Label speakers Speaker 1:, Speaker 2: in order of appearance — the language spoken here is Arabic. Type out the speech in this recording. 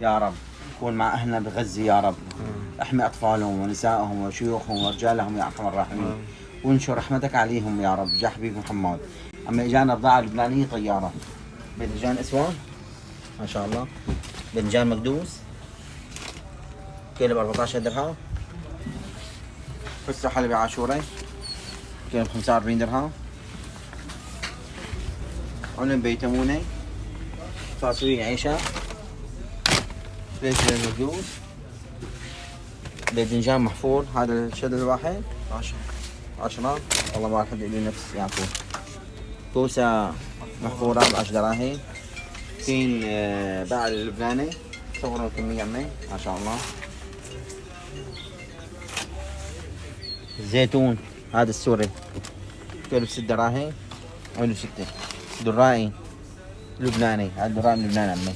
Speaker 1: يا رب كون مع أهلنا بغزة يا رب. احمي أطفالهم ونسائهم وشيوخهم ورجالهم يا أرحم الراحمين، وانشر رحمتك عليهم يا رب بجاه حبيب محمد. أما إجانا بضاعة لبنانية طيارة، باذنجان أسود ما شاء الله، باذنجان مقدوس كيلو ب 14 درهم. فستق حلبي عاشوري كيلو ب 45 درهم. علم بيتموني، فاصوليا عيشة، فلفل مقدوس، باذنجان محفور. هذا الشد الواحد 10. والله ما راح لي نفس يعقوب. كوسة محفورة ب10 دراهم. تين باع اللبناني، صوروا الكمية عمي ما شاء الله. زيتون هذا السوري كيلو ب6 دراهم، كيلو 6. درائي لبناني، هذا درائي من لبنان عمي.